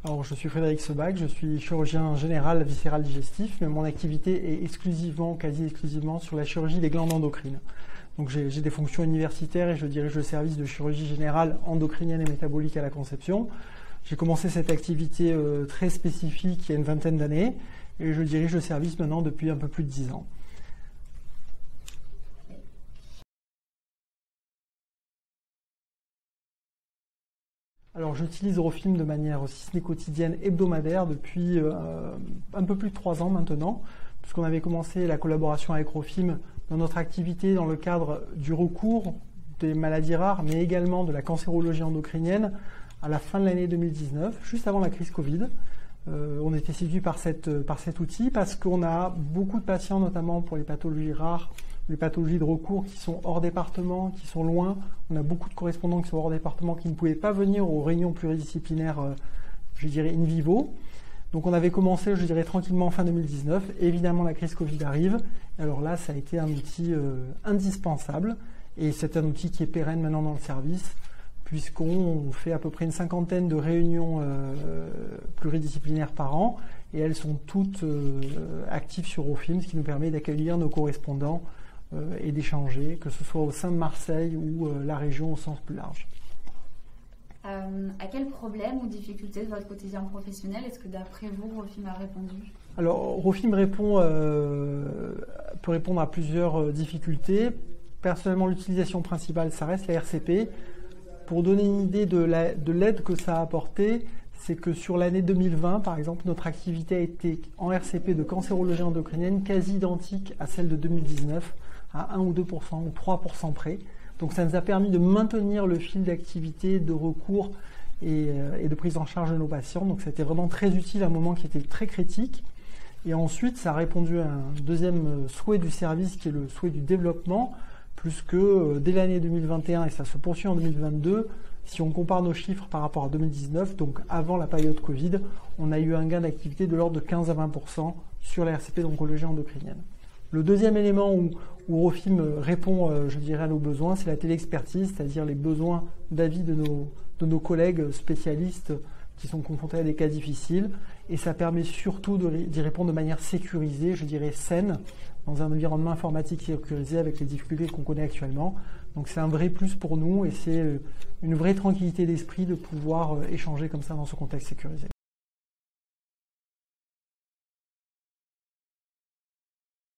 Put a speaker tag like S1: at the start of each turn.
S1: Alors, je suis Frédéric Sebag, je suis chirurgien général viscéral digestif, mais mon activité est exclusivement, quasi exclusivement, sur la chirurgie des glandes endocrines. Donc, j'ai des fonctions universitaires et je dirige le service de chirurgie générale endocrinienne et métabolique à la Conception. J'ai commencé cette activité très spécifique il y a une vingtaine d'années et je dirige le service maintenant depuis un peu plus de 10 ans. Alors j'utilise Eurofilm de manière, si ce n'est quotidienne, hebdomadaire depuis un peu plus de 3 ans maintenant, puisqu'on avait commencé la collaboration avec Eurofilm dans notre activité dans le cadre du recours des maladies rares, mais également de la cancérologie endocrinienne à la fin de l'année 2019, juste avant la crise Covid. On était séduit par cet outil parce qu'on a beaucoup de patients, notamment pour les pathologies rares, les pathologies de recours qui sont hors département, qui sont loin. On a beaucoup de correspondants qui sont hors département, qui ne pouvaient pas venir aux réunions pluridisciplinaires, je dirais, in vivo. Donc on avait commencé, je dirais, tranquillement fin 2019. Évidemment, la crise Covid arrive. Alors là, ça a été un outil indispensable. Et c'est un outil qui est pérenne maintenant dans le service, puisqu'on fait à peu près une 50aine de réunions pluridisciplinaires par an. Et elles sont toutes actives sur Eurofilm, ce qui nous permet d'accueillir nos correspondants et d'échanger, que ce soit au sein de Marseille ou la région au sens plus large.
S2: À quels problèmes ou difficultés de votre quotidien professionnel est-ce que d'après vous, Eurofilm a répondu?
S1: Alors, Eurofilm peut répondre à plusieurs difficultés. Personnellement, l'utilisation principale, ça reste la RCP. Pour donner une idée de l'aide que ça a apporté, c'est que sur l'année 2020, par exemple, notre activité a été en RCP de cancérologie endocrinienne quasi identique à celle de 2019, à 1 ou 2% ou 3% près. Donc ça nous a permis de maintenir le fil d'activité, de recours et de prise en charge de nos patients. Donc c'était vraiment très utile à un moment qui était très critique. Et ensuite, ça a répondu à un deuxième souhait du service qui est le souhait du développement, plus que dès l'année 2021, et ça se poursuit en 2022, si on compare nos chiffres par rapport à 2019, donc avant la période Covid, on a eu un gain d'activité de l'ordre de 15 à 20% sur la RCP d'oncologie endocrinienne. Le deuxième élément où Eurofilm répond, je dirais, à nos besoins, c'est la téléexpertise, c'est-à-dire les besoins d'avis de nos collègues spécialistes qui sont confrontés à des cas difficiles. Et ça permet surtout d'y répondre de manière sécurisée, je dirais saine, dans un environnement informatique sécurisé avec les difficultés qu'on connaît actuellement. Donc c'est un vrai plus pour nous et c'est une vraie tranquillité d'esprit de pouvoir échanger comme ça dans ce contexte sécurisé.